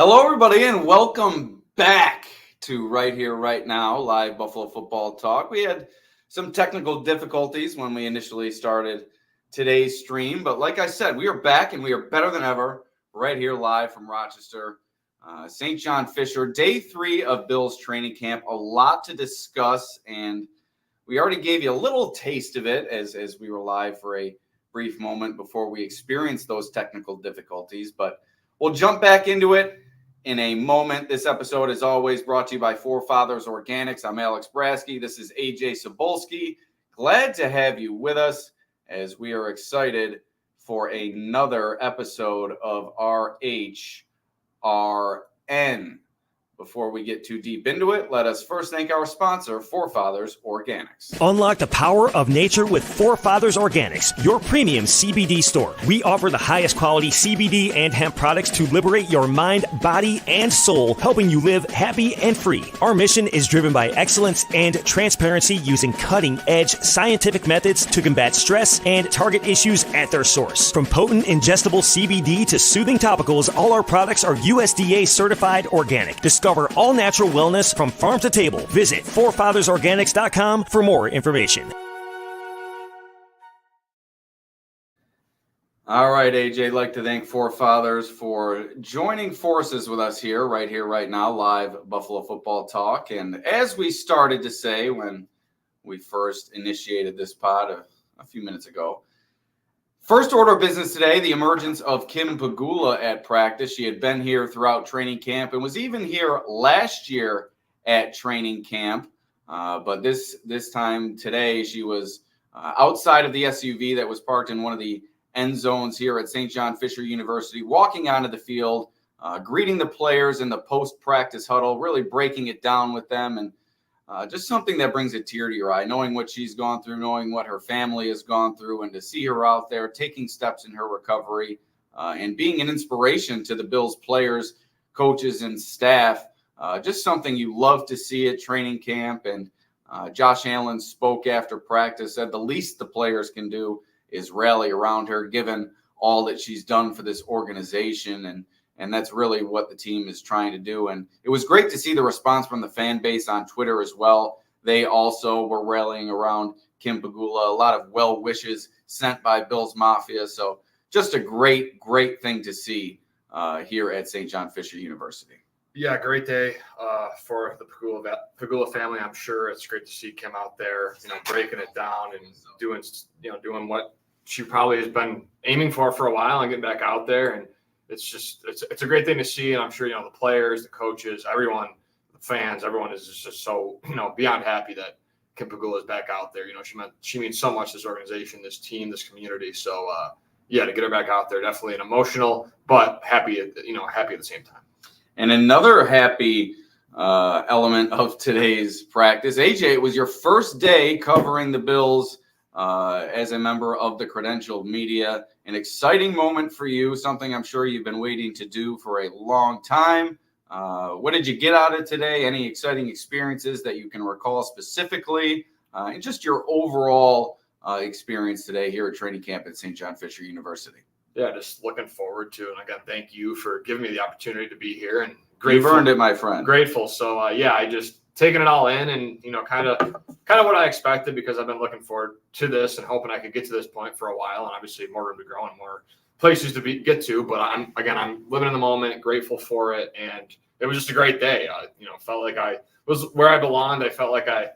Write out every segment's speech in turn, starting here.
Hello, everybody, and welcome back to Right Here, Right Now, live Buffalo football talk. We had some technical difficulties when we initially started today's stream, but like I said, we are back and we are better than ever right here live from Rochester, St. John Fisher, day 3 of Bills training camp. A lot to discuss, and we already gave you a little taste of it as we were live for a brief moment before we experienced those technical difficulties, but we'll jump back into it in a moment. This episode is always brought to you by Forefathers Organics. I'm Alex Brasky. This is Ajay Cybulski. Glad to have you with us as we are excited for another episode of RHRN. Before we get too deep into it, let us first thank our sponsor, Forefathers Organics. Unlock the power of nature with Forefathers Organics, your premium CBD store. We offer the highest quality CBD and hemp products to liberate your mind, body, and soul, helping you live happy and free. Our mission is driven by excellence and transparency, using cutting-edge scientific methods to combat stress and target issues at their source. From potent ingestible CBD to soothing topicals, all our products are USDA certified organic. Discover all natural wellness from farm to table. Visit forefathersorganics.com for more information. All right, AJ, I'd like to thank Forefathers for joining forces with us here, right now, live Buffalo football talk. And as we started to say when we first initiated this pod a few minutes ago, first order of business today, the emergence of Kim Pegula at practice. She had been here throughout training camp and was even here last year at training camp. But this time today, she was outside of the SUV that was parked in one of the end zones here at St. John Fisher University, walking onto the field, greeting the players in the post-practice huddle, really breaking it down with them, and just something that brings a tear to your eye, knowing what she's gone through, knowing what her family has gone through, and to see her out there taking steps in her recovery and being an inspiration to the Bills players, coaches, and staff. Just something you love to see at training camp. And Josh Allen spoke after practice, said the least the players can do is rally around her, given all that she's done for this organization. And that's really what the team is trying to do. And it was great to see the response from the fan base on Twitter as well. They also were rallying around Kim Pegula. A lot of well wishes sent by Bills Mafia. So just a great thing to see here at St. John Fisher University. Yeah, great day for the Pegula family. I'm sure it's great to see Kim out there, breaking it down and doing what she probably has been aiming for a while and getting back out there. And it's a great thing to see. And I'm sure, the players, the coaches, everyone, the fans, everyone is just so, beyond happy that Kim Pegula is back out there. She means so much to this organization, this team, this community. So, to get her back out there, definitely an emotional, but happy at the same time. And another happy element of today's practice, AJ, it was your first day covering the Bills as a member of the credentialed media. An exciting moment for you, something I'm sure you've been waiting to do for a long time. What did you get out of today? Any exciting experiences that you can recall specifically? And just your overall experience today here at training camp at St. John Fisher University. Yeah, just looking forward to it. And again, thank you for giving me the opportunity to be here. And you've earned it, my friend. Grateful. So, I just taking it all in and, kind of what I expected, because I've been looking forward to this and hoping I could get to this point for a while, and obviously more room to grow and more places to get to. But I'm living in the moment, grateful for it. And it was just a great day. Felt like I was where I belonged. I felt like I,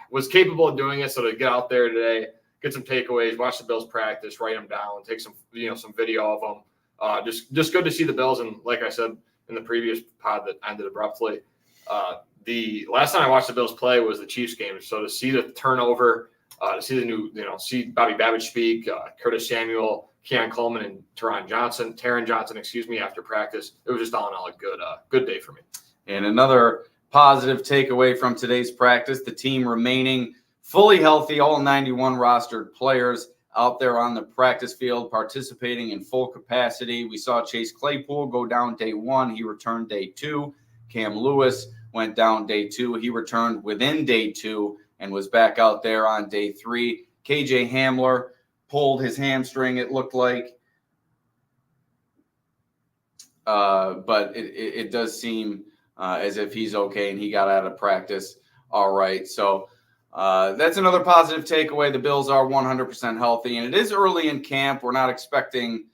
was capable of doing it. So to get out there today, get some takeaways, watch the Bills practice, write them down, take some, some video of them. Just good to see the Bills. And like I said in the previous pod that ended abruptly, the last time I watched the Bills play was the Chiefs game. So to see the turnover, to see the new, see Bobby Babbage speak, Curtis Samuel, Keon Coleman, and Taron Johnson, after practice, it was just all in all a good day for me. And another positive takeaway from today's practice, the team remaining fully healthy, all 91 rostered players out there on the practice field participating in full capacity. We saw Chase Claypool go down day 1. He returned day 2. Cam Lewis went down day 2. He returned within day 2 and was back out there on day 3. KJ Hamler pulled his hamstring, it looked like. but it does seem as if he's okay and he got out of practice all right. So that's another positive takeaway. The Bills are 100% healthy, and it is early in camp. We're not expecting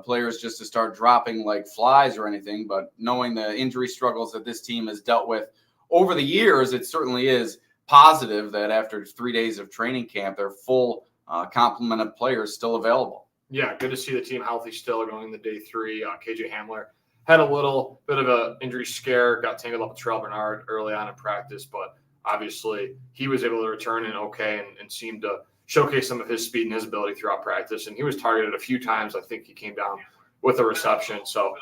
players just to start dropping like flies or anything, but knowing the injury struggles that this team has dealt with over the years, it certainly is positive that after 3 days of training camp, their full complement of players still available. Yeah, good to see the team healthy still going into day 3. KJ Hamler had a little bit of an injury scare, got tangled up with Terrell Bernard early on in practice, but obviously he was able to return in okay and seemed to showcase some of his speed and his ability throughout practice. And he was targeted a few times. I think he came down with a reception. So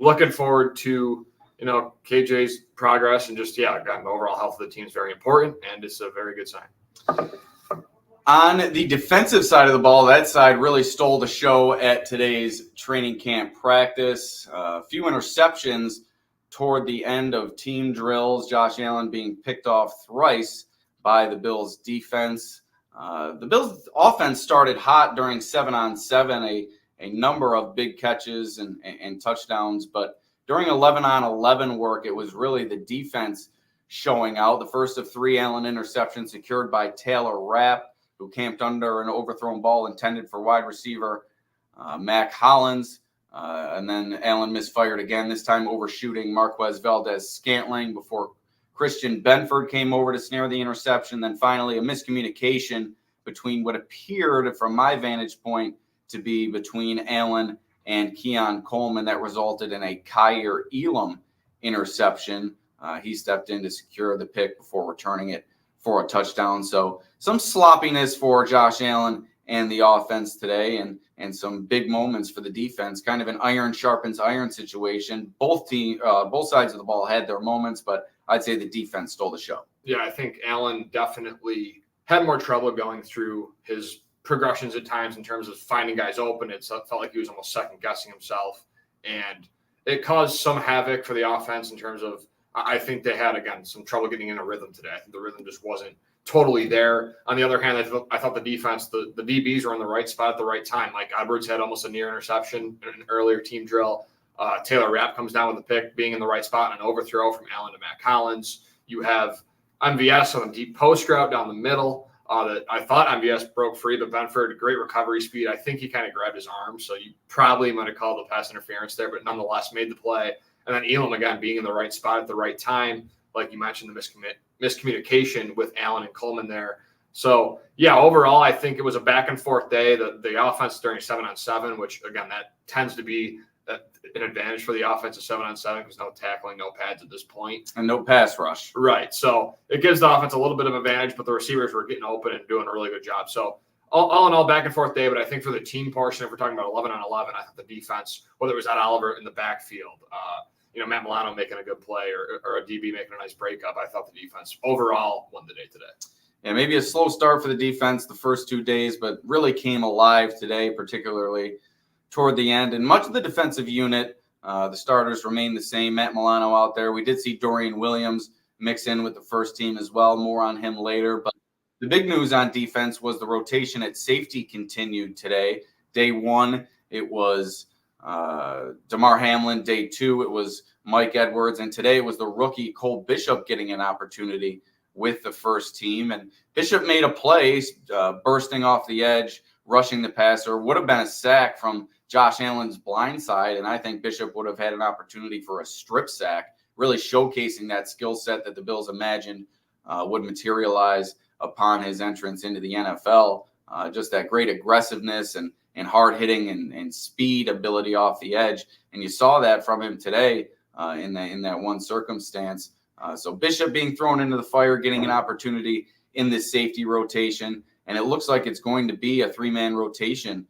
looking forward to, KJ's progress and just, again, the overall health of the team is very important, and it's a very good sign. On the defensive side of the ball, that side really stole the show at today's training camp practice. A few interceptions toward the end of team drills, Josh Allen being picked off thrice by the Bills defense. The Bills offense started hot during 7-on-7, a number of big catches and touchdowns, but during 11-on-11 work, it was really the defense showing out. The first of 3 Allen interceptions secured by Taylor Rapp, who camped under an overthrown ball intended for wide receiver Mac Hollins. And then Allen misfired again, this time overshooting Marquez Valdez-Scantling before Christian Benford came over to snare the interception. Then finally a miscommunication between what appeared, from my vantage point, to be between Allen and Keon Coleman that resulted in a Kyer Elam interception. He stepped in to secure the pick before returning it for a touchdown. So some sloppiness for Josh Allen and the offense today, and some big moments for the defense. Kind of an iron sharpens iron situation. Both sides of the ball had their moments, but I'd say the defense stole the show. Yeah, I think Allen definitely had more trouble going through his progressions at times in terms of finding guys open. It felt like he was almost second guessing himself, and it caused some havoc for the offense in terms of, I think they had, again, some trouble getting in a rhythm today. I think the rhythm just wasn't totally there. On the other hand, I thought the defense, the DBs were in the right spot at the right time. Mike Edwards had almost a near interception in an earlier team drill. Taylor Rapp comes down with the pick, being in the right spot, and an overthrow from Allen to Matt Collins. You have MVS on a deep post route down the middle. That I thought MVS broke free, but Benford, great recovery speed. I think he kind of grabbed his arm, so you probably might have called the pass interference there, but nonetheless made the play. And then Elam, again, being in the right spot at the right time. Like you mentioned, the miscommunication with Allen and Coleman there. So, overall, I think it was a back-and-forth day. The offense during 7-on-7, which, again, that tends to be an advantage for the offense of 7-on-7 because no tackling, no pads at this point. And no pass rush. Right. So it gives the offense a little bit of advantage, but the receivers were getting open and doing a really good job. So all in all, back-and-forth day, but I think for the team portion, if we're talking about 11-on-11, I thought the defense, whether it was Ed Oliver in the backfield, Matt Milano making a good play or a DB making a nice breakup, I thought the defense overall won the day today. Yeah, maybe a slow start for the defense the first 2 days, but really came alive today, particularly toward the end. And much of the defensive unit, the starters remain the same. Matt Milano out there. We did see Dorian Williams mix in with the first team as well. More on him later. But the big news on defense was the rotation at safety continued today. Day 1, it was Damar Hamlin. Day 2, it was Mike Edwards. And today it was the rookie Cole Bishop getting an opportunity with the first team. And Bishop made a play, bursting off the edge, rushing the passer. Would have been a sack from Josh Allen's blind side, and I think Bishop would have had an opportunity for a strip sack, really showcasing that skill set that the Bills imagined would materialize upon his entrance into the NFL. Just that great aggressiveness and hard-hitting and speed ability off the edge, and you saw that from him today in that one circumstance. So Bishop being thrown into the fire, getting an opportunity in this safety rotation, and it looks like it's going to be a 3-man rotation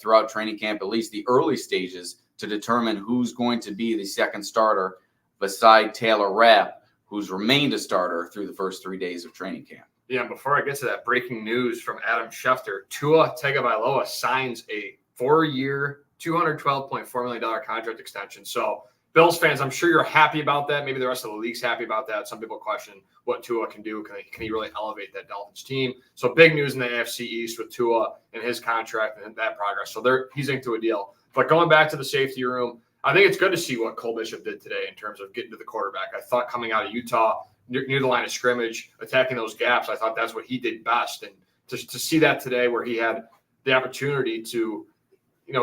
throughout training camp, at least the early stages, to determine who's going to be the second starter beside Taylor Rapp, who's remained a starter through the first 3 days of training camp. Yeah, before I get to that, breaking news from Adam Schefter, Tua Tagovailoa signs a 4-year, $212.4 million contract extension. So Bills fans, I'm sure you're happy about that. Maybe the rest of the league's happy about that. Some people question what Tua can do. Can he really elevate that Dolphins team? So big news in the AFC East with Tua and his contract and that progress. So he's into a deal. But going back to the safety room, I think it's good to see what Cole Bishop did today in terms of getting to the quarterback. I thought coming out of Utah near the line of scrimmage, attacking those gaps, I thought that's what he did best. And to see that today where he had the opportunity to,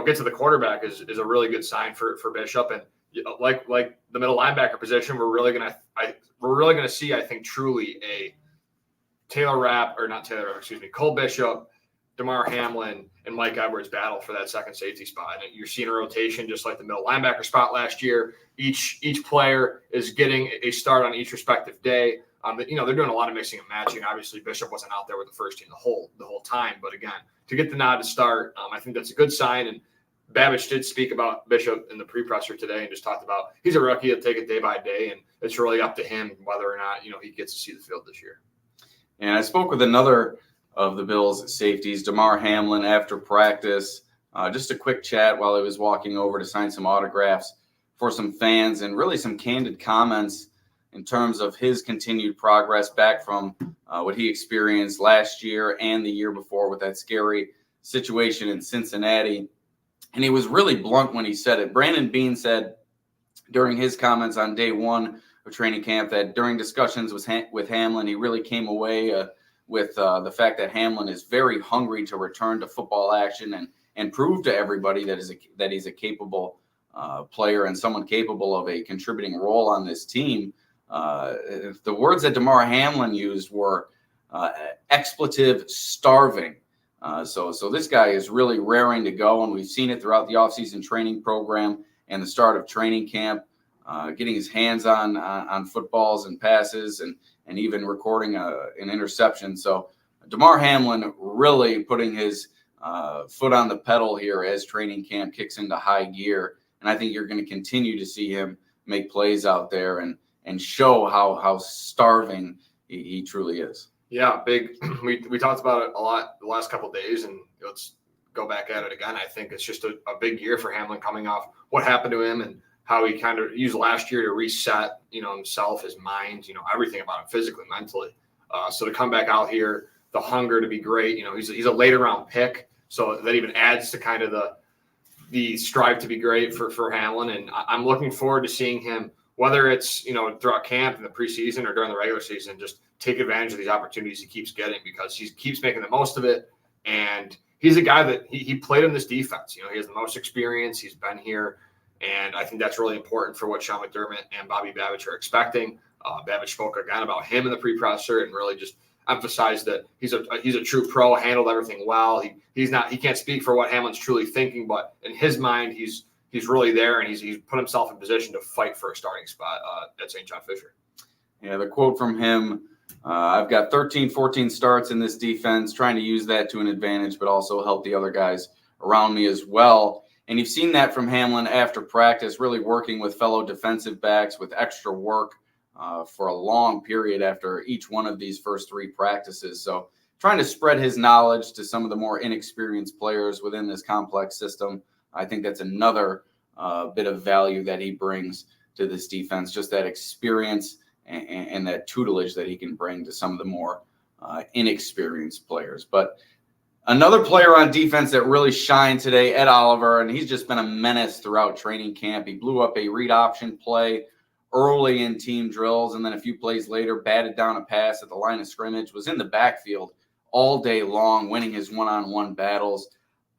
get to the quarterback is a really good sign for Bishop. And like the middle linebacker position, we're really gonna see, I think, truly a Cole Bishop, DeMar Hamlin, and Mike Edwards battle for that second safety spot. And you're seeing a rotation just like the middle linebacker spot last year. Each player is getting a start on each respective day. They're doing a lot of mixing and matching. Obviously, Bishop wasn't out there with the first team the whole time. But again, to get the nod to start, I think that's a good sign. And Babich did speak about Bishop in the pre-presser today and just talked about he's a rookie. He'll take it day by day, and it's really up to him whether or not he gets to see the field this year. And I spoke with another of the Bills' safeties, DeMar Hamlin, after practice. Just a quick chat while he was walking over to sign some autographs for some fans, and really some candid comments in terms of his continued progress back from what he experienced last year and the year before with that scary situation in Cincinnati. And he was really blunt when he said it. Brandon Beane said during his comments on day one of training camp that during discussions with Hamlin, he really came away with the fact that Hamlin is very hungry to return to football action and prove to everybody that he's a capable player and someone capable of a contributing role on this team. The words that DeMar Hamlin used were expletive starving. So this guy is really raring to go, and we've seen it throughout the offseason training program and the start of training camp, getting his hands on footballs and passes and even recording an interception. So DeMar Hamlin really putting his foot on the pedal here as training camp kicks into high gear. And I think you're going to continue to see him make plays out there and show how starving he truly is. Yeah, big. We talked about it a lot the last couple of days, and let's go back at it again. I think it's just a big year for Hamlin coming off what happened to him and how he kind of used last year to reset, himself, his mind, everything about him physically, mentally. So to come back out here, the hunger to be great, he's a later round pick, so that even adds to kind of the strive to be great for Hamlin. And I'm looking forward to seeing him, whether it's throughout camp in the preseason or during the regular season, just take advantage of these opportunities he keeps getting because he keeps making the most of it. And he's a guy that he played in this defense. He has the most experience. He's been here. And I think that's really important for what Sean McDermott and Bobby Babich are expecting. Babich spoke again about him in the pre-presser and really just emphasized that he's a true pro, handled everything well. He can't speak for what Hamlin's truly thinking, but in his mind, he's really there, and he's put himself in position to fight for a starting spot at St. John Fisher. Yeah, the quote from him, I've got 13, 14 starts in this defense, trying to use that to an advantage, but also help the other guys around me as well. And you've seen that from Hamlin after practice, really working with fellow defensive backs with extra work for a long period after each one of these first three practices. So trying to spread his knowledge to some of the more inexperienced players within this complex system. I think that's another bit of value that he brings to this defense, just that experience and that tutelage that he can bring to some of the more inexperienced players. But another player on defense that really shined today, Ed Oliver, and he's just been a menace throughout training camp. He blew up a read option play early in team drills, and then a few plays later batted down a pass at the line of scrimmage, was in the backfield all day long, winning his one-on-one battles.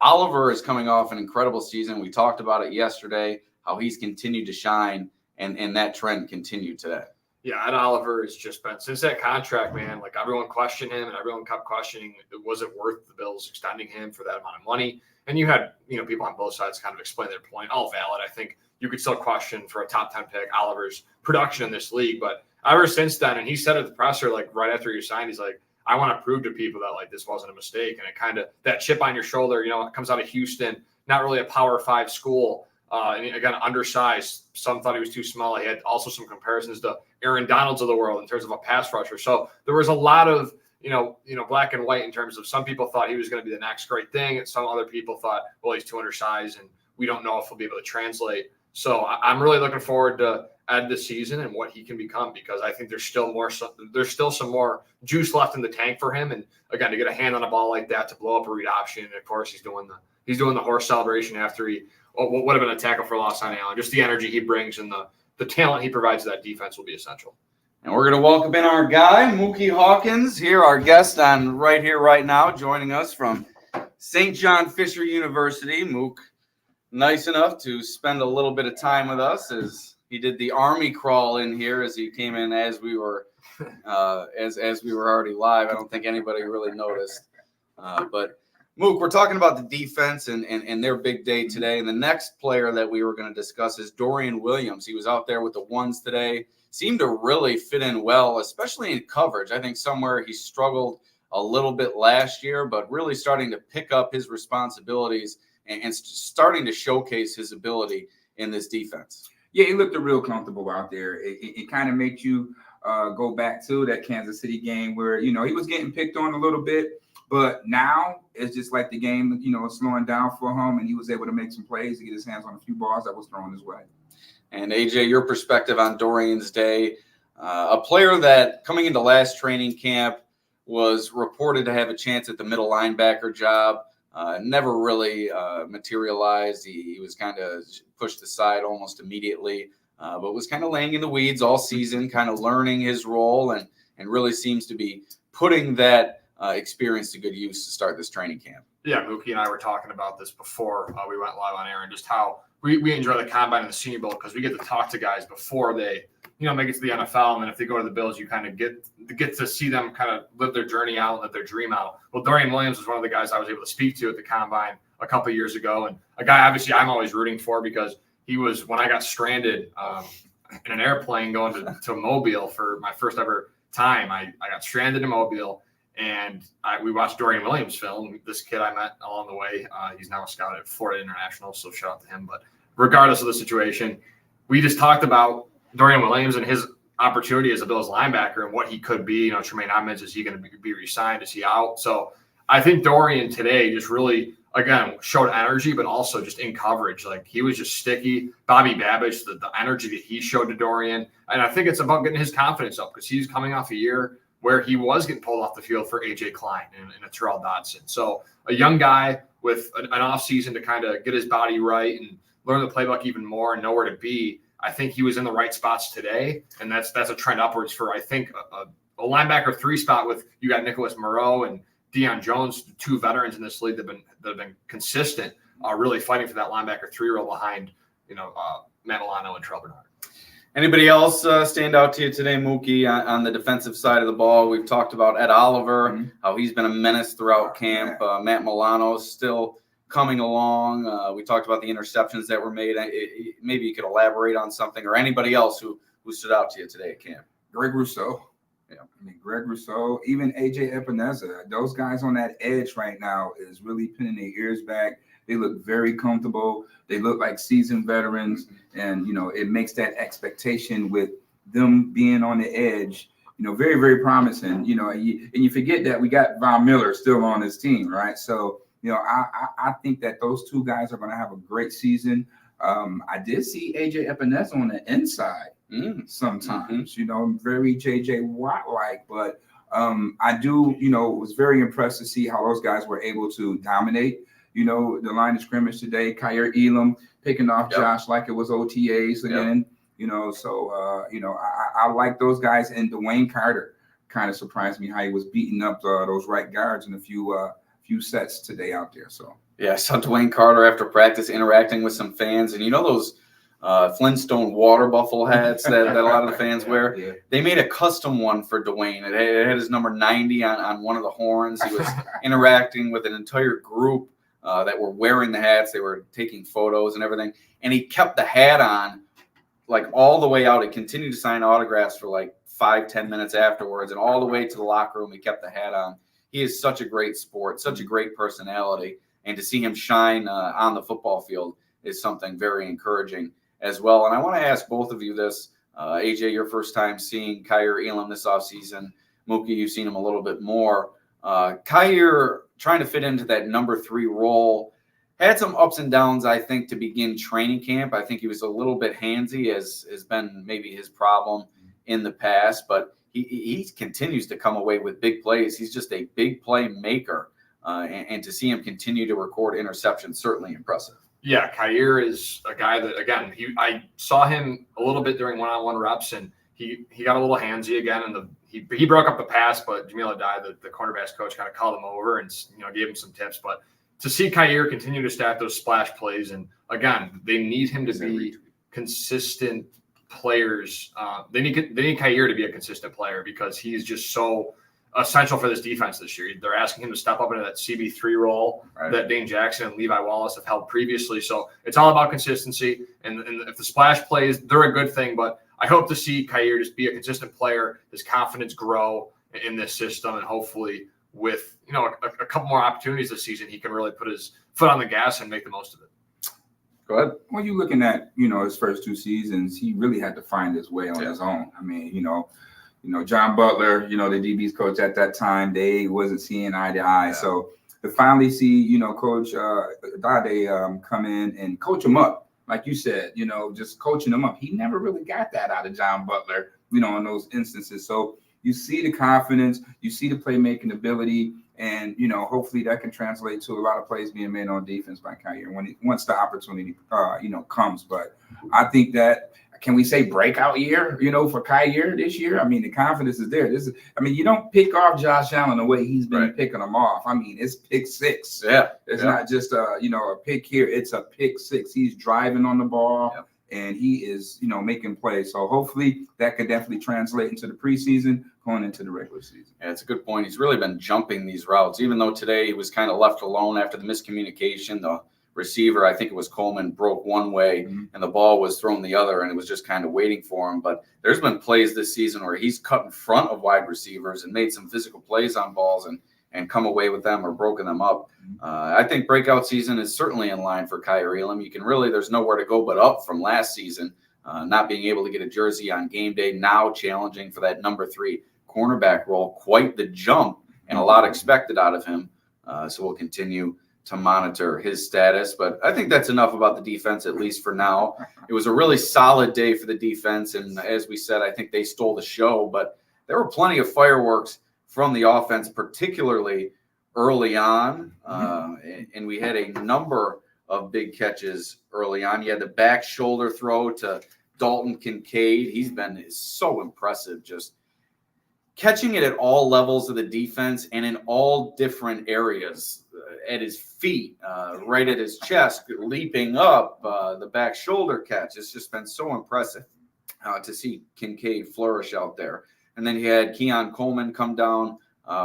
Oliver is coming off an incredible season. We talked about it yesterday, how he's continued to shine, and that trend continued today. Yeah, Ed Oliver has just been, since that contract, man, like everyone questioned him and everyone kept questioning, was it worth the Bills extending him for that amount of money? And you had, people on both sides kind of explain their point, all valid. I think you could still question for a top 10 pick Oliver's production in this league. But ever since then, and he said at the presser, like right after you signed, he's like, I want to prove to people that like this wasn't a mistake. And it kind of, that chip on your shoulder, it comes out of Houston, not really a Power 5 school. And again, undersized. Some thought he was too small. He had also some comparisons to Aaron Donalds of the world in terms of a pass rusher. So there was a lot of, black and white in terms of some people thought he was going to be the next great thing. And some other people thought, well, he's too undersized and we don't know if he'll be able to translate. So I'm really looking forward to Ed this season and what he can become, because I think there's still some more juice left in the tank for him. And again, to get a hand on a ball like that, to blow up a read option. And of course he's doing the horse celebration after he what would have been a tackle for loss on Allen. Just the energy he brings and the talent he provides to that defense will be essential. And we're going to welcome in our guy, Mookie Hawkins, here, our guest on Right Here, Right Now, joining us from St. John Fisher University. Mook, nice enough to spend a little bit of time with us as he did the Army crawl in here as he came in as we were as we were already live. I don't think anybody really noticed. But Mook, we're talking about the defense and their big day today. And the next player that we were going to discuss is Dorian Williams. He was out there with the ones today. Seemed to really fit in well, especially in coverage. I think somewhere he struggled a little bit last year, but really starting to pick up his responsibilities and starting to showcase his ability in this defense. Yeah, he looked real comfortable out there. It kind of makes you go back to that Kansas City game where, he was getting picked on a little bit, but now it's just like the game, slowing down for him, and he was able to make some plays to get his hands on a few balls that was thrown his way. And AJ, your perspective on Dorian's day, a player that coming into last training camp was reported to have a chance at the middle linebacker job, never really materialized. He was kind of pushed aside almost immediately, but was kind of laying in the weeds all season, kind of learning his role and really seems to be putting that experience to good use to start this training camp. Yeah, Mookie and I were talking about this before we went live on air, and just how we enjoy the combine and the Senior Bowl because we get to talk to guys before they, make it to the NFL, and then if they go to the Bills, you kind of get to see them kind of live their journey out and live their dream out. Well, Dorian Williams was one of the guys I was able to speak to at the combine a couple of years ago, and a guy obviously I'm always rooting for because he was when I got stranded in an airplane going to Mobile for my first ever time. I got stranded in Mobile. And we watched Dorian Williams film. This kid I met along the way, he's now a scout at Florida International, so shout out to him. But regardless of the situation, we just talked about Dorian Williams and his opportunity as a Bills linebacker and what he could be. Tremaine Edmonds, is he going to be re-signed? Is he out? So I think Dorian today just really, again, showed energy, but also just in coverage. Like he was just sticky. Bobby Babbage, the energy that he showed to Dorian. And I think it's about getting his confidence up because he's coming off a year where he was getting pulled off the field for AJ Klein and a Terrell Dodson. So a young guy with an offseason to kind of get his body right and learn the playbook even more and know where to be. I think he was in the right spots today, and that's a trend upwards for, I think, a linebacker 3 spot with you got Nicholas Moreau and Deion Jones, 2 veterans in this league that have been consistent, really fighting for that linebacker 3 role behind, Matt Milano and Terrell Bernard. Anybody else stand out to you today, Mookie, on the defensive side of the ball? We've talked about Ed Oliver, how he's been a menace throughout camp. Matt Milano still coming along. We talked about the interceptions that were made. Maybe you could elaborate on something, or anybody else who stood out to you today at camp. Greg Rousseau. Yeah, Greg Rousseau, even AJ Epineza. Those guys on that edge right now is really pinning their ears back. They look very comfortable. They look like seasoned veterans. And, it makes that expectation with them being on the edge, very, very promising. And you forget that we got Von Miller still on this team, right? So, I think that those 2 guys are going to have a great season. I did see AJ Epineza on the inside sometimes, very J.J. Watt-like. But I do, was very impressed to see how those guys were able to dominate. The line of scrimmage today, Kyer Elam picking off Josh like it was OTAs again, I like those guys. And Dwayne Carter kind of surprised me how he was beating up those right guards in a few sets today out there. So, yeah, I saw Dwayne Carter after practice interacting with some fans. And those Flintstone water buffalo hats that a lot of the fans wear? Yeah. They made a custom one for Dwayne. It had his number 90 on one of the horns. He was interacting with an entire group that were wearing the hats. They were taking photos and everything. And he kept the hat on like all the way out. He continued to sign autographs for like 5-10 minutes afterwards. And all the way to the locker room, he kept the hat on. He is such a great sport, such a great personality. And to see him shine on the football field is something very encouraging as well. And I want to ask both of you this. AJ, your first time seeing Kyer Elam this offseason. Mookie, you've seen him a little bit more. Kyer trying to fit into that number 3 role had some ups and downs, I think, to begin training camp. I think he was a little bit handsy, as has been maybe his problem in the past, but he continues to come away with big plays. He's just a big play maker, and to see him continue to record interceptions, certainly impressive. Yeah, Kyer is a guy that, again, I saw him a little bit during one-on-one reps, and he got a little handsy again, and he broke up the pass, but Jamil Adai, the cornerbacks coach, kind of called him over and gave him some tips. But to see Kyer continue to stack those splash plays, and again, they need him to be consistent players. They need Kyer to be a consistent player because he's just so essential for this defense this year. They're asking him to step up into that CB3 role that Dane Jackson and Levi Wallace have held previously. So it's all about consistency. And if the splash plays, they're a good thing. But I hope to see Kyer just be a consistent player, his confidence grow in this system, and hopefully with a couple more opportunities this season, he can really put his foot on the gas and make the most of it. Go ahead. When you're looking at his first 2 seasons, he really had to find his way on his own. I mean, John Butler, the DB's coach at that time, they wasn't seeing eye to eye. Yeah. So to finally see, Coach Dade come in and coach him up, like you said, just coaching him up. He never really got that out of John Butler, in those instances. So you see the confidence, you see the playmaking ability, and, hopefully that can translate to a lot of plays being made on defense by Kyer once the opportunity, comes. But I think that, can we say breakout year, for Kyer this year? I mean, the confidence is there. You don't pick off Josh Allen the way he's been picking them off. I mean, it's pick 6. Yeah. It's not just a pick here. It's a pick 6. He's driving on the ball and he is, making plays. So hopefully that could definitely translate into the preseason, going into the regular season. Yeah, it's a good point. He's really been jumping these routes, even though today he was kind of left alone after the miscommunication. The receiver, I think it was Coleman, broke one way and the ball was thrown the other, and it was just kind of waiting for him. But there's been plays this season where he's cut in front of wide receivers and made some physical plays on balls and come away with them or broken them up. I think breakout season is certainly in line for Kyer Elam. There's nowhere to go but up from last season, not being able to get a jersey on game day, now challenging for that number 3 cornerback role. Quite the jump and a lot expected out of him. So we'll continue to monitor his status. But I think that's enough about the defense, at least for now. It was a really solid day for the defense. And as we said, I think they stole the show. But there were plenty of fireworks from the offense, particularly early on. And we had a number of big catches early on. You had the back shoulder throw to Dalton Kincaid. He's been so impressive, just catching it at all levels of the defense and in all different areas, at his feet, right at his chest, leaping up, the back shoulder catch. It's just been so impressive to see Kincaid flourish out there. And then he had Keon Coleman come down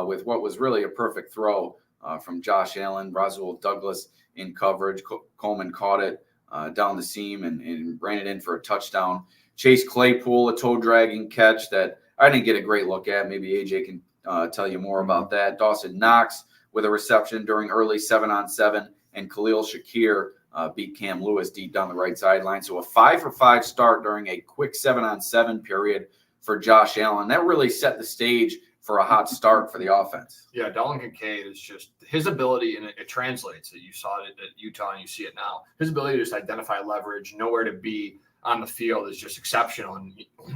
with what was really a perfect throw from Josh Allen. Rasul Douglas in coverage. Coleman caught it down the seam and ran it in for a touchdown. Chase Claypool, a toe-dragging catch that I didn't get a great look at. Maybe AJ can tell you more about that. Dawson Knox with a reception during early 7-on-7, and Khalil Shakir beat Cam Lewis deep down the right sideline. So a 5-for-5 start during a quick 7-on-7 period for Josh Allen. That really set the stage for a hot start for the offense. Yeah, Dalton Kincaid is just his ability, and it translates. That you saw it at Utah and you see it now. His ability to just identify leverage, nowhere to be on the field is just exceptional. And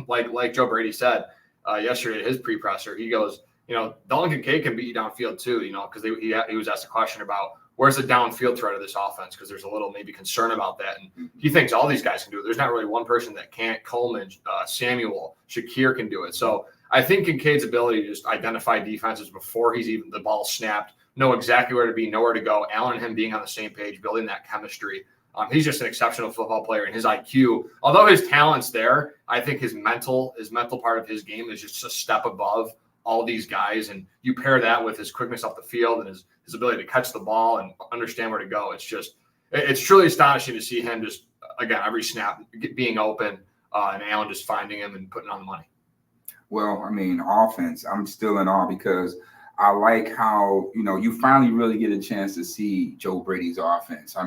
like Joe Brady said yesterday at his pre-presser, he goes, Dalton Kincaid can beat you downfield too, because he was asked a question about where's the downfield threat of this offense, because there's a little maybe concern about that. And he thinks all these guys can do it. There's not really one person that can't. Coleman, Samuel, Shakir can do it. So I think Kincaid's ability to just identify defenses before he's even the ball snapped, know exactly where to be, know where to go. Allen and him being on the same page, building that chemistry. He's just an exceptional football player, and his IQ, although his talent's there, I think his mental part of his game is just a step above all these guys. And you pair that with his quickness off the field and his ability to catch the ball and understand where to go. It's truly astonishing to see him just, again, every snap being open and Allen just finding him and putting on the money. Well, offense, I'm still in awe because I like how, you finally really get a chance to see Joe Brady's offense.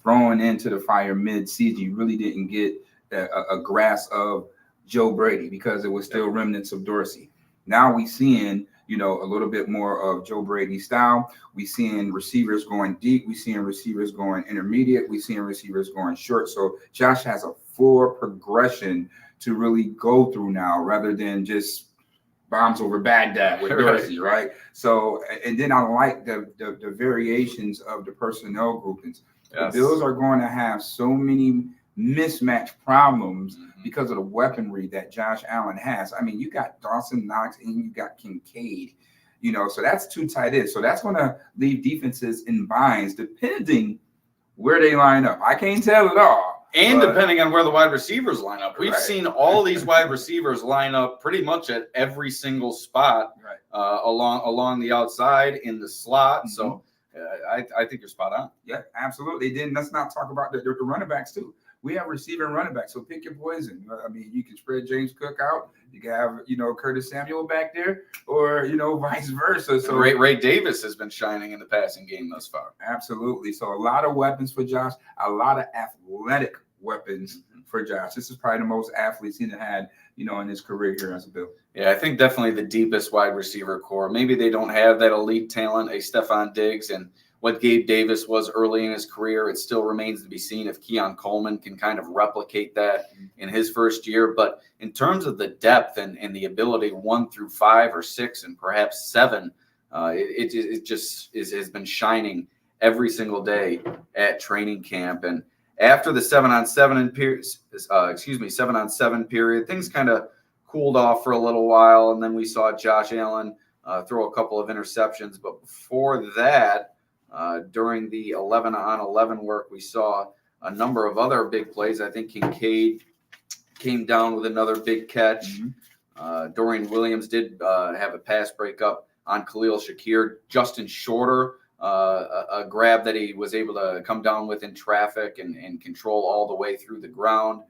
Throwing into the fire mid-season, you really didn't get a grasp of Joe Brady because it was still remnants of Dorsey. Now we seeing, a little bit more of Joe Brady's style. We seeing receivers going deep. We seeing receivers going intermediate. We seeing receivers going short. So Josh has a full progression to really go through now rather than just bombs over Baghdad with Dorsey, right? So, and then I like the variations of the personnel groupings. Yes. The Bills are going to have so many mismatch problems because of the weaponry that Josh Allen has. I mean, you got Dawson Knox and you got Kincaid, so that's 2 tight ends. So that's going to leave defenses in binds depending where they line up. I can't tell it all. And depending on where the wide receivers line up. We've Right. seen all these wide receivers line up pretty much at every single spot along the outside in the slot. Mm-hmm. So I think you're spot on. Yeah, absolutely. Then let's not talk about the running backs too. We have receiver and running backs, so pick your poison. I mean, you can spread James Cook out. You can have, Curtis Samuel back there, or, vice versa. So Ray Davis has been shining in the passing game thus far. Absolutely. So a lot of weapons for Josh, a lot of athletic weapons for Josh. This is probably the most athletes he's had, in his career here as a Bill. Yeah, I think definitely the deepest wide receiver core. Maybe they don't have that elite talent, a Stephon Diggs, and what Gabe Davis was early in his career. It still remains to be seen if Keon Coleman can kind of replicate that in his first year. But in terms of the depth and the ability 1 through 5 or 6 and perhaps 7, it just has been shining every single day at training camp. And after the 7-on-7 period, things kind of cooled off for a little while, and then we saw Josh Allen throw a couple of interceptions. But before that, during the 11-on-11 work, we saw a number of other big plays. I think Kincaid came down with another big catch. Dorian Williams did have a pass breakup on Khalil Shakir. Justin Shorter, a grab that he was able to come down with in traffic and control all the way through the ground.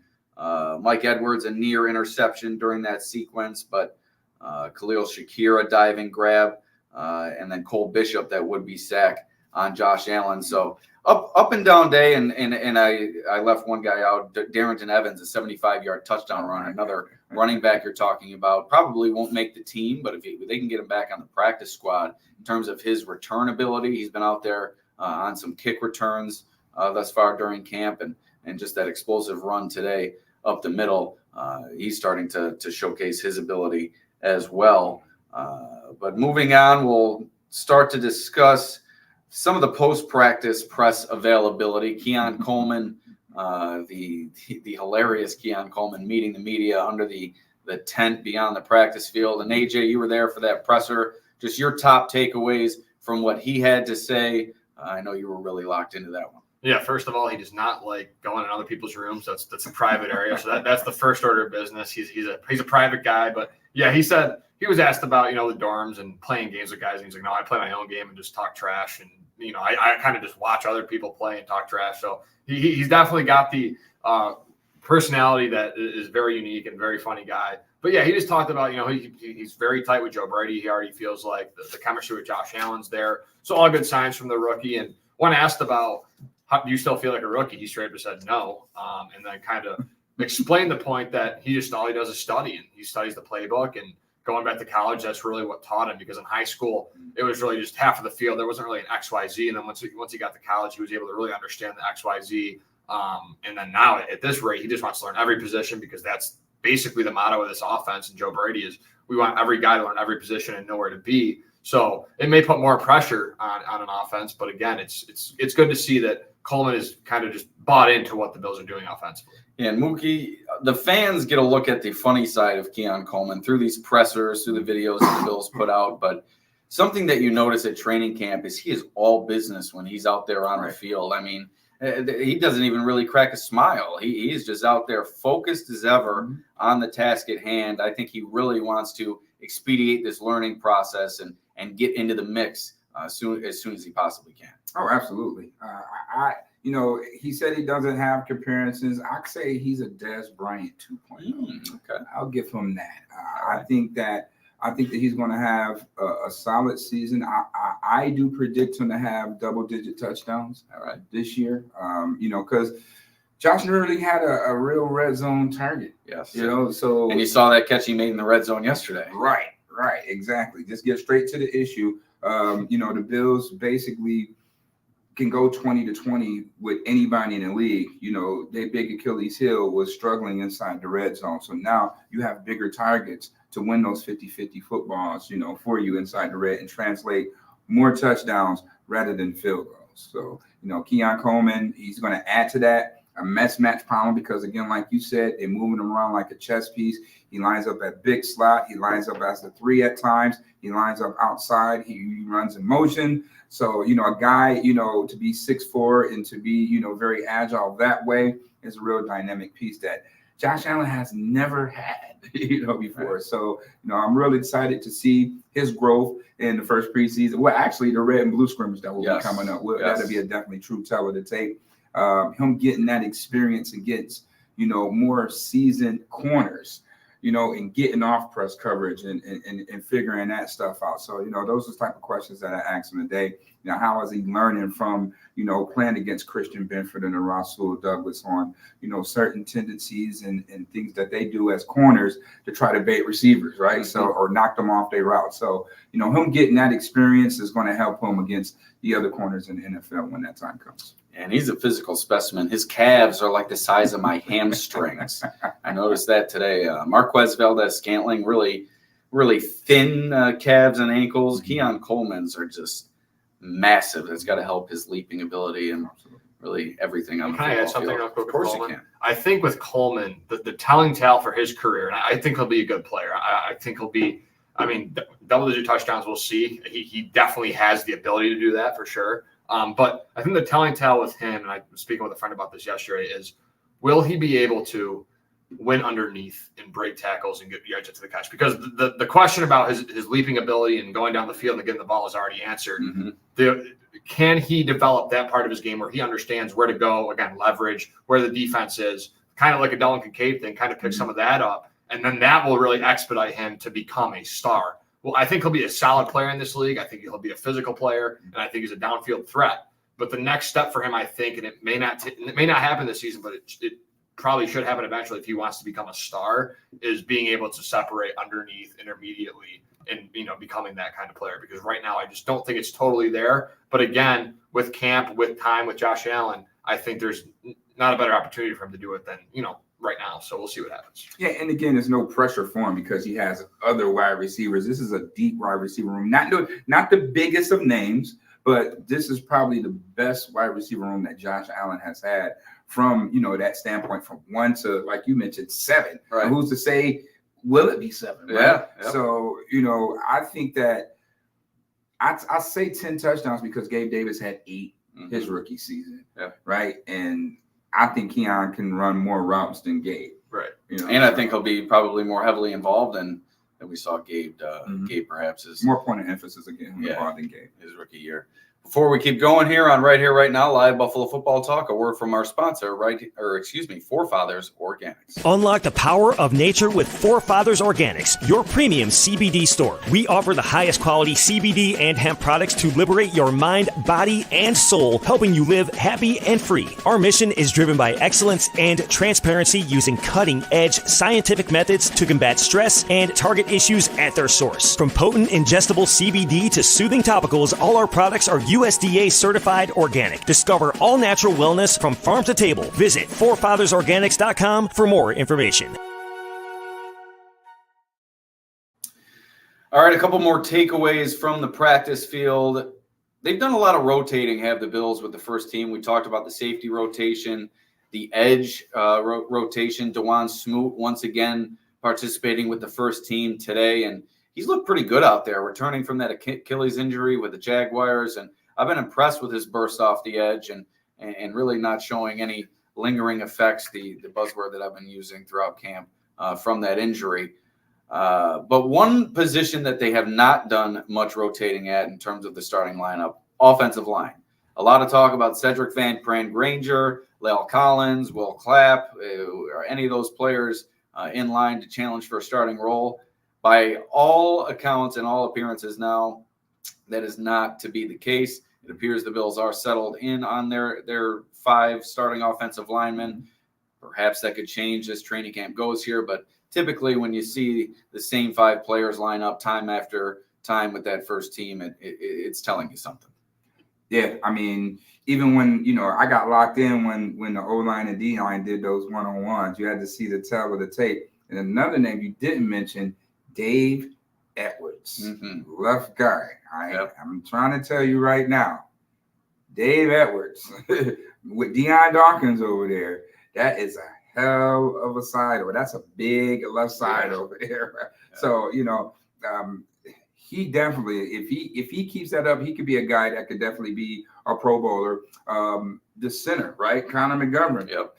Mike Edwards, a near interception during that sequence, but Khalil Shakir, a diving grab, and then Cole Bishop, that would-be sack on Josh Allen. So up and down day, and I left one guy out, Darrington Evans, a 75-yard touchdown run, another running back you're talking about. Probably won't make the team, but if they can get him back on the practice squad in terms of his return ability, he's been out there on some kick returns thus far during camp, and just that explosive run today up the middle. He's starting to showcase his ability as well. But moving on, we'll start to discuss some of the post-practice press availability. Keon Coleman, the hilarious Keon Coleman meeting the media under the tent beyond the practice field. And AJ, you were there for that presser. Just your top takeaways from what he had to say. I know you were really locked into that one. Yeah, first of all, he does not like going in other people's rooms. That's a private area. So that's the first order of business. He's a private guy. But yeah, he said he was asked about, the dorms and playing games with guys. And he's like, no, I play my own game and just talk trash. And, I kind of just watch other people play and talk trash. So he's definitely got the personality that is very unique and very funny guy. But yeah, he just talked about, he's very tight with Joe Brady. He already feels like the chemistry with Josh Allen's there. So all good signs from the rookie. And when asked about, how do you still feel like a rookie, he straight up said no. And then kind of explained the point that all he does is study, and he studies the playbook. And going back to college, that's really what taught him, because in high school, it was really just half of the field. There wasn't really an XYZ. And then once he got to college, he was able to really understand the XYZ. And then now at this rate, he just wants to learn every position, because that's basically the motto of this offense. And Joe Brady is, we want every guy to learn every position and know where to be. So it may put more pressure on an offense, but again, it's good to see that Coleman is kind of just bought into what the Bills are doing offensively. Yeah, and Mookie, the fans get a look at the funny side of Keon Coleman through these pressers, through the videos that the Bills put out. But something that you notice at training camp is he is all business when he's out there on the field. I mean, he doesn't even really crack a smile. He's just out there focused as ever on the task at hand. I think he really wants to expedite this learning process and get into the mix as soon as he possibly can. Oh, absolutely. He said he doesn't have comparisons. I'd say he's a Des Bryant 2.0. Okay. I'll give him that. I think that he's going to have a solid season. I do predict him to have double-digit touchdowns this year. Because Josh really had a real red zone target. Yes. So and you saw that catch he made in the red zone yesterday. Right, exactly. Just get straight to the issue. The Bills basically can go 20-20 with anybody in the league. Their big Achilles heel was struggling inside the red zone. So now you have bigger targets to win those 50-50 footballs, for you inside the red and translate more touchdowns rather than field goals. else. So, Keon Coleman, he's going to add to that. A mismatch problem because, again, like you said, they're moving him around like a chess piece. He lines up at big slot. He lines up as the 3 at times. He lines up outside. He runs in motion. So, a guy, to be 6'4" and to be, very agile that way is a real dynamic piece that Josh Allen has never had, before. Right. So, I'm really excited to see his growth in the first preseason. Well, actually, the red and blue scrimmage that will be coming up. That'll be a definitely true tell of the tape. Him getting that experience against, more seasoned corners, and getting off press coverage and figuring that stuff out. So, those are the type of questions that I asked him today. How is he learning from, playing against Christian Benford and Rasul Douglas on, certain tendencies and things that they do as corners to try to bait receivers, right? So, or knock them off their route. So, him getting that experience is going to help him against the other corners in the NFL when that time comes. And he's a physical specimen. His calves are like the size of my hamstrings. I noticed that today. Marquez Valdez-Scantling, really, really thin calves and ankles. Keon Coleman's are just massive. That's got to help his leaping ability and really everything on the football field. Can I add something real quick? Of course you can. I think with Coleman, the telling tale for his career, and I think he'll be a good player. I think he'll be, double-digit touchdowns, we'll see. He definitely has the ability to do that for sure. But I think the telling tale with him, and I was speaking with a friend about this yesterday, is will he be able to win underneath and break tackles and get yards to the catch? Because the question about his leaping ability and going down the field and getting the ball is already answered. Mm-hmm. Can he develop that part of his game where he understands where to go, again, leverage, where the defense is, kind of like a Dylan Kincaid thing, kind of pick some of that up, and then that will really expedite him to become a star. Well, I think he'll be a solid player in this league. I think he'll be a physical player, and I think he's a downfield threat. But the next step for him, I think, and it may not happen this season, but it probably should happen eventually if he wants to become a star, is being able to separate underneath intermediately and, becoming that kind of player. Because right now I just don't think it's totally there. But again, with camp, with time, with Josh Allen, I think there's not a better opportunity for him to do it than, right now. So we'll see what happens. Yeah, and again, there's no pressure for him because he has other wide receivers. This is a deep wide receiver room. Not the biggest of names, but this is probably the best wide receiver room that Josh Allen has had from, that standpoint, from 1 to, like you mentioned, 7. Right. And who's to say, will it be 7? Right? Yeah. Yep. So, I think that I say 10 touchdowns because Gabe Davis had 8 his rookie season. Yeah. Right. And I think Keon can run more routes than Gabe. Right. And I think he'll be probably more heavily involved than we saw Gabe. Gabe perhaps is more point of emphasis again involved than Gabe his rookie year. Before we keep going here on Right Here, Right Now, live Buffalo Football Talk, a word from our sponsor, Forefathers Organics. Unlock the power of nature with Forefathers Organics, your premium CBD store. We offer the highest quality CBD and hemp products to liberate your mind, body, and soul, helping you live happy and free. Our mission is driven by excellence and transparency, using cutting-edge scientific methods to combat stress and target issues at their source. From potent ingestible CBD to soothing topicals, all our products are USDA certified organic. Discover all natural wellness from farm to table. Visit forefathersorganics.com for more information. All right, a couple more takeaways from the practice field. They've done a lot of rotating, have the Bills, with the first team. We talked about the safety rotation, the edge rotation. Dewan Smoot once again participating with the first team today, and he's looked pretty good out there, returning from that Achilles injury with the Jaguars, and I've been impressed with his burst off the edge and really not showing any lingering effects, the buzzword that I've been using throughout camp from that injury. But one position that they have not done much rotating at in terms of the starting lineup, offensive line. A lot of talk about Cedric Van Pran Granger, La'el Collins, Will Clapp, or any of those players in line to challenge for a starting role. By all accounts and all appearances now, that is not to be the case. It appears the Bills are settled in on their 5 starting offensive linemen. Perhaps that could change as training camp goes here, but typically when you see the same 5 players line up time after time with that first team, it's telling you something. Yeah, I mean, even when, I got locked in when the O-line and D-line did those one-on-ones, you had to see the tail of the tape. And another name you didn't mention, Dave Edwards, left guard. I'm trying to tell you right now, Dave Edwards with Deion Dawkins over there. That is a hell of a side over. That's a big left side over there. Yeah. So, he definitely, if he keeps that up, he could be a guy that could definitely be a Pro Bowler. The center, right? Connor McGovern. Yep.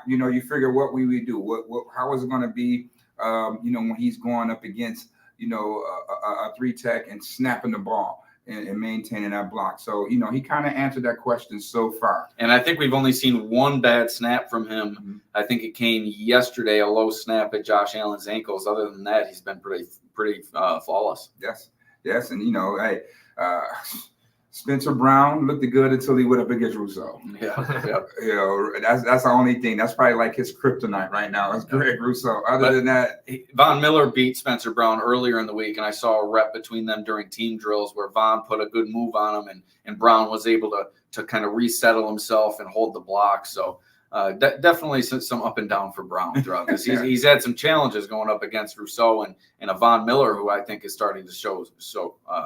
You figure what we would do. How is it going to be, when he's going up against, a 3-tech and snapping the ball and maintaining that block. So, he kind of answered that question so far. And I think we've only seen one bad snap from him. Mm-hmm. I think it came yesterday, a low snap at Josh Allen's ankles. Other than that, he's been pretty flawless. Yes. And, Spencer Brown looked good until he went up against Rousseau. Yeah. That's the only thing. That's probably like his kryptonite right now. It's Greg Rousseau. Other than that, Von Miller beat Spencer Brown earlier in the week, and I saw a rep between them during team drills where Von put a good move on him, and Brown was able to kind of resettle himself and hold the block. So definitely some up and down for Brown throughout this. He's had some challenges going up against Rousseau and a Von Miller, who I think is starting to show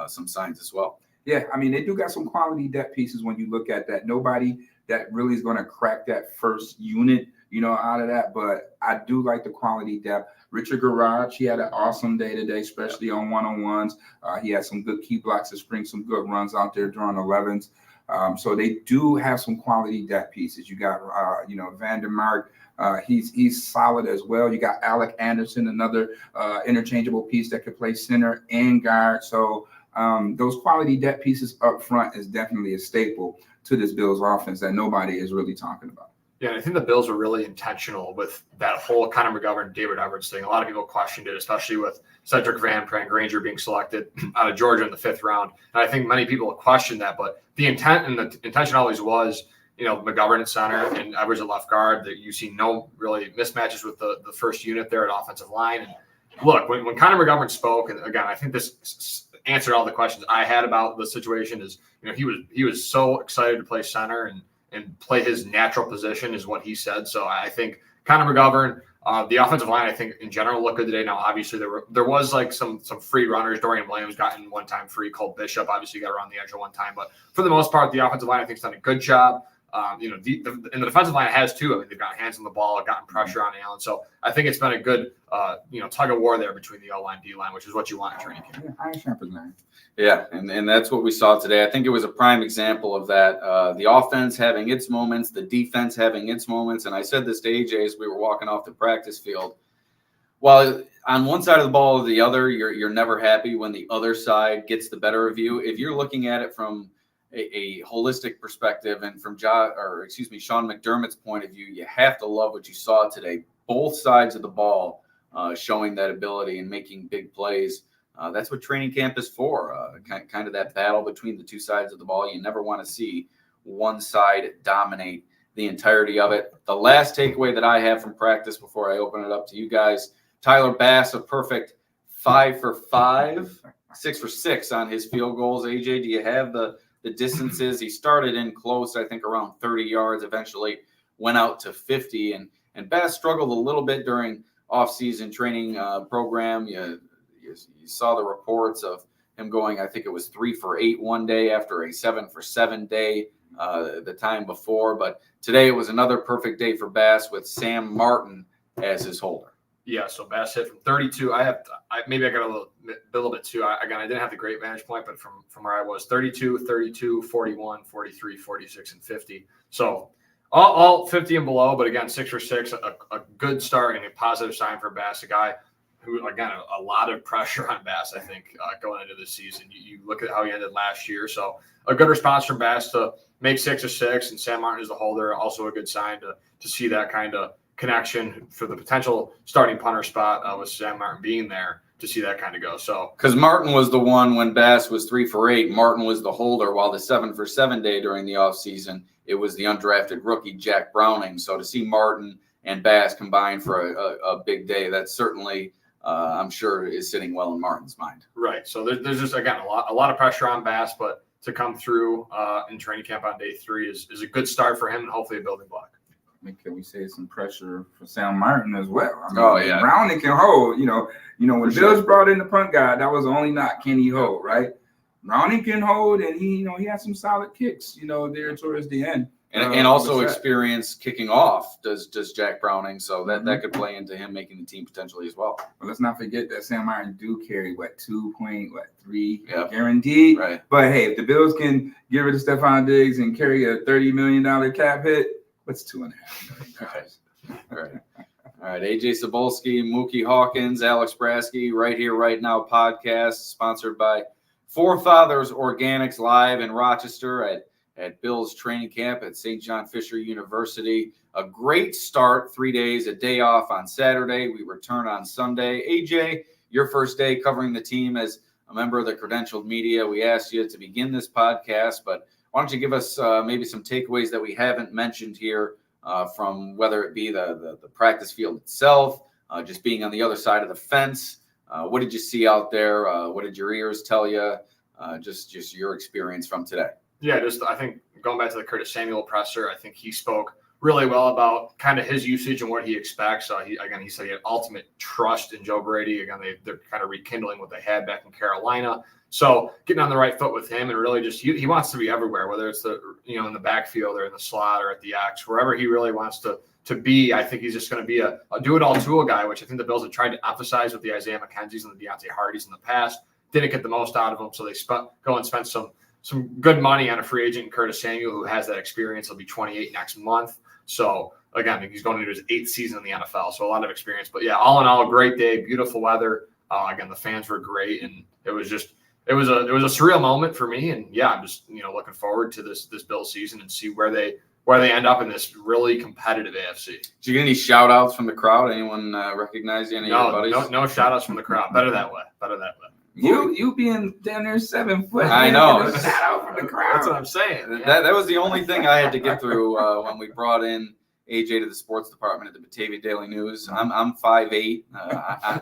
some signs as well. Yeah, I mean, they do got some quality depth pieces when you look at that. Nobody that really is going to crack that first unit, out of that. But I do like the quality depth. Richard Garage, he had an awesome day today, especially on one-on-ones. He had some good key blocks to spring some good runs out there during 11s. So they do have some quality depth pieces. You got, Vandermark. He's solid as well. You got Alec Anderson, another interchangeable piece that could play center and guard. So those quality depth pieces up front is definitely a staple to this Bills offense that nobody is really talking about. Yeah, and I think the Bills were really intentional with that whole Connor McGovern, David Edwards thing. A lot of people questioned it, especially with Cedric Van Granger being selected out of Georgia in the 5th round. And I think many people questioned that, but the intent and the intention always was, McGovern at center and Edwards at left guard, that you see no really mismatches with the first unit there at offensive line. And look, when Connor McGovern spoke, and again, I think this answered all the questions I had about the situation, is, he was so excited to play center and play his natural position is what he said. So I think Connor McGovern, the offensive line, I think in general looked good today. Now, obviously there was like some free runners. Dorian Williams got in one time free. Cole Bishop obviously got around the edge at one time, but for the most part, the offensive line I think has done a good job. And the defensive line has too. I mean, they've got hands on the ball, gotten pressure on Allen. So I think it's been a good, tug of war there between the O-line, D-line, which is what you want in training camp. Yeah, and that's what we saw today. I think it was a prime example of that. The offense having its moments, the defense having its moments. And I said this to AJ as we were walking off the practice field. While on one side of the ball or the other, you're never happy when the other side gets the better of you. If you're looking at it from a holistic perspective and from Sean McDermott's point of view, you have to love what you saw today. Both sides of the ball showing that ability and making big plays. That's what training camp is for, kind of that battle between the two sides of the ball. You never want to see one side dominate the entirety of it. The last takeaway that I have from practice before I open it up to you guys, Tyler Bass, a perfect 5 for 5, 6 for 6 on his field goals. AJ, do you have the distances? He started in close, I think around 30 yards, eventually went out to 50. And Bass struggled a little bit during off-season training program. You saw the reports of him going, I think it was 3 for 8 one day after a 7 for 7 day the time before. But today it was another perfect day for Bass with Sam Martin as his holder. Yeah, so Bass hit from 32. I got a little bit too. I didn't have the great vantage point, but from where I was, 32, 32, 41, 43, 46, and 50. So all 50 and below, but again, 6 for 6, a good start and a positive sign for Bass, a guy who, again, a lot of pressure on Bass, I think, going into this season. You look at how he ended last year. So a good response from Bass to make 6 of 6, and Sam Martin is the holder. Also a good sign to see that kind of connection for the potential starting punter spot with Sam Martin being there, to see that kind of go. So because Martin was the one when Bass was 3 for 8, Martin was the holder, while the 7 for 7 day during the offseason, it was the undrafted rookie Jack Browning. So to see Martin and Bass combined for a big day, that's certainly I'm sure is sitting well in Martin's mind. Right. So there's just, again, a lot of pressure on Bass, but to come through in training camp on day 3 is a good start for him and hopefully a building block. Can we say some pressure for Sam Martin as well? Browning can hold. When Bills brought in the punt guy, that was the only knock. Can he hold, right? Browning can hold, and he had some solid kicks, there towards the end. And also experience kicking off does Jack Browning, so that could play into him making the team potentially as well. Well, let's not forget that Sam Martin do carry 2.3 guaranteed. Right. But hey, if the Bills can get rid of Stephon Diggs and carry a $30 million cap hit, what's $2.5 million? Right. All right. Ajay Cybulski, Mookie Hawkins, Alex Brasky, Right Here, Right Now podcast, sponsored by Forefathers Organics, live in Rochester at Bill's training camp at St. John Fisher University. A great start, 3 days, a day off on Saturday. We return on Sunday. AJ, your first day covering the team as a member of the credentialed media. We asked you to begin this podcast, but why don't you give us maybe some takeaways that we haven't mentioned here from whether it be the practice field itself, just being on the other side of the fence. What did you see out there? What did your ears tell you? Just your experience from today. Yeah, I think going back to the Curtis Samuel presser, I think he spoke really well about kind of his usage and what he expects. He said he had ultimate trust in Joe Brady. Again, they're kind of rekindling what they had back in Carolina. So getting on the right foot with him and really just he wants to be everywhere, whether it's in the backfield or in the slot or at the X, wherever he really wants to be. I think he's just going to be a do-it-all tool guy, which I think the Bills have tried to emphasize with the Isaiah McKenzie's and the Deontay Hardys in the past. Didn't get the most out of them, so they go and spent some good money on a free agent, Curtis Samuel, who has that experience. He'll be 28 next month. So, again, he's going into his 8th season in the NFL, so a lot of experience. But, yeah, all in all, a great day, beautiful weather. Again, the fans were great, and it was a surreal moment for me. And, yeah, I'm just, looking forward to this Bills season and see where they end up in this really competitive AFC. Did you get any shout-outs from the crowd? Anyone recognize any of your buddies? No shout-outs from the crowd. Better that way. You being down there 7 foot. I know. Shout out from the crowd. That's what I'm saying. Yeah. That was the only thing I had to get through when we brought in AJ to the sports department at the Batavia Daily News. I'm 5'8"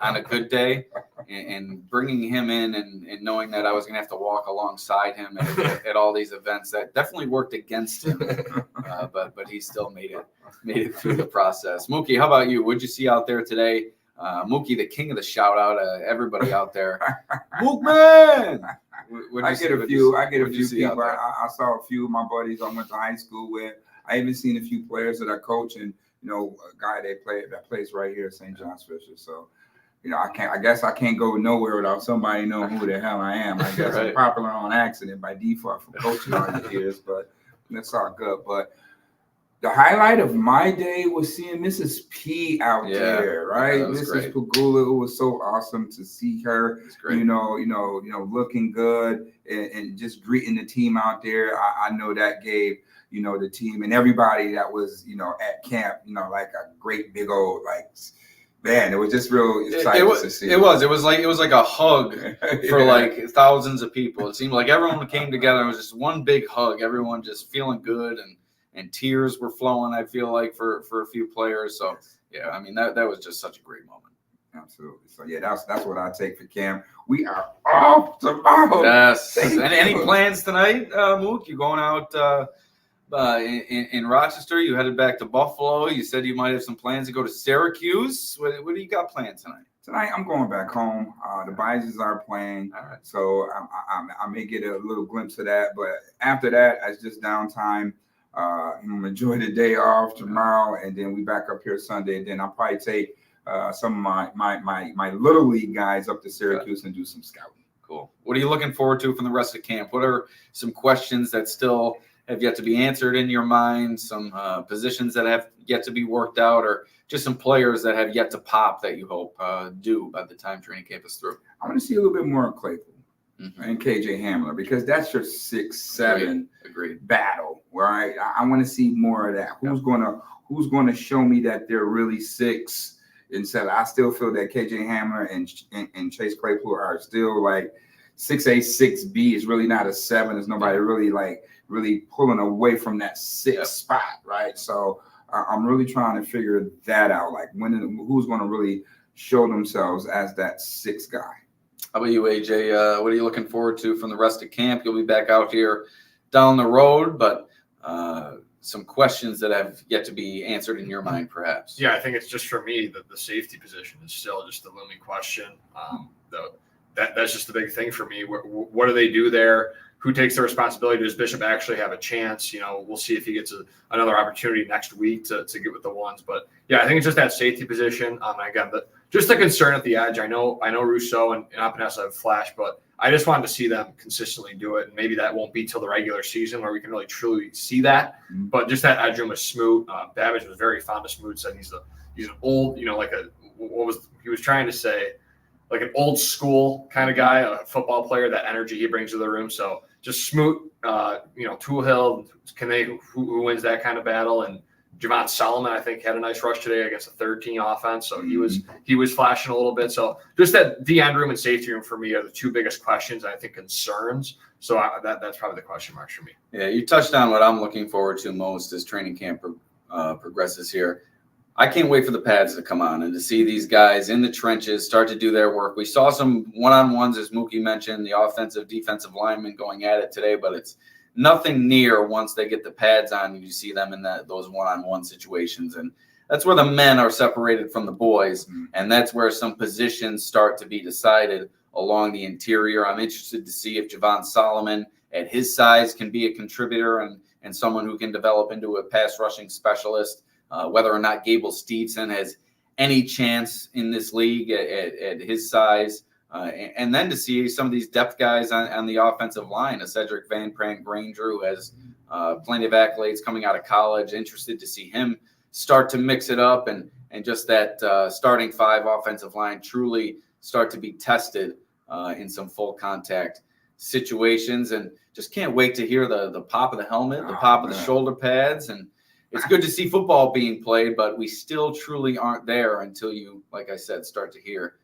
on a good day, and bringing him in and knowing that I was going to have to walk alongside him at all these events, that definitely worked against him. But he still made it through the process. Mookie, how about you? What'd you see out there today? Mookie, the king of the shout out, everybody out there. Mook man! I get a few people. I saw a few of my buddies I went to high school with. I even seen a few players that I coach, and a guy that plays right here at St. John's Fisher. So, I guess I can't go nowhere without somebody knowing who the hell I am. I guess right. I'm popular on accident by default from coaching all the years, but that's all good. But the highlight of my day was seeing Mrs. P out there, right? Mrs. Pegula. It was so awesome to see her, looking good and just greeting the team out there. I know that gave, the team and everybody that was, at camp, like a great big old, man, it was just real exciting to see. It was like a hug for thousands of people. It seemed like everyone came together. It was just one big hug. Everyone just feeling good and tears were flowing, I feel like, for a few players. So, yeah, I mean, that was just such a great moment. Absolutely. So, yeah, that's what I take for camp. We are off tomorrow. Yes. Any plans tonight, Mook? You going out in Rochester? You headed back to Buffalo. You said you might have some plans to go to Syracuse. What do you got planned tonight? Tonight, I'm going back home. The Bisons are playing. All right. So, I may get a little glimpse of that. But after that, it's just downtime. I'm gonna enjoy the day off tomorrow, and then we back up here Sunday. And then I'll probably take some of my little league guys up to Syracuse and do some scouting. Cool. What are you looking forward to from the rest of camp? What are some questions that still have yet to be answered in your mind? Some positions that have yet to be worked out, or just some players that have yet to pop that you hope do by the time training camp is through? I want to see a little bit more of Claypool. Mm-hmm. And KJ Hamler, because that's your 6-7 battle, right? I want to see more of that. Who's gonna show me that they're really 6 and 7? I still feel that KJ Hamler and Chase Claypool are still like 6A, 6B is really not a 7. There's nobody really pulling away from that 6 spot, right? So I'm really trying to figure that out. Like who's going to really show themselves as that 6 guy. How about you, AJ? What are you looking forward to from the rest of camp? You'll be back out here down the road, but some questions that have yet to be answered in your mind, perhaps. Yeah, I think it's just for me that the safety position is still just the looming question. that's just the big thing for me. What do they do there? Who takes the responsibility? Does Bishop actually have a chance? We'll see if he gets another opportunity next week to get with the ones. But yeah, I think it's just that safety position. Again, just the concern at the edge. I know Rousseau and Appanessa have flashed, but I just wanted to see them consistently do it. And maybe that won't be till the regular season where we can really truly see that. Mm-hmm. But just that edge room with Smoot. Babbage was very fond of Smoot. Said he's an old, he was trying to say, like an old school kind of guy, a football player, that energy he brings to the room. So just Smoot, Toolhill, who wins that kind of battle? And Javon Solomon, I think, had a nice rush today against a third-team offense. So he was flashing a little bit. So just that the end room and safety room for me are the two biggest questions, and I think concerns. So that's probably the question marks for me. Yeah, you touched on what I'm looking forward to most as training camp progresses here. I can't wait for the pads to come on and to see these guys in the trenches start to do their work. We saw some one-on-ones, as Mookie mentioned, the offensive, defensive linemen going at it today, but it's nothing near once they get the pads on and you see them in those one-on-one situations. And that's where the men are separated from the boys, and that's where some positions start to be decided along the interior. I'm interested to see if Javon Solomon, at his size, can be a contributor and someone who can develop into a pass rushing specialist. Whether or not Gable Stevenson has any chance in this league at his size. And then to see some of these depth guys on the offensive line, a Cedric Van Pran Granger, who has plenty of accolades coming out of college. Interested to see him start to mix it up and just that starting five offensive line truly start to be tested in some full contact situations. And just can't wait to hear the pop of the helmet, the pop of the shoulder pads. And it's good to see football being played, but we still truly aren't there until you, like I said, start to hear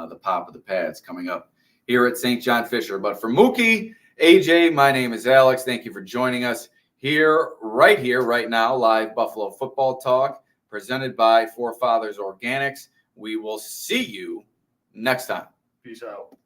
the pop of the pads coming up here at St. John Fisher. But for Mookie, AJ, my name is Alex. Thank you for joining us right now, live Buffalo Football Talk, presented by Forefathers Organics. We will see you next time. Peace out.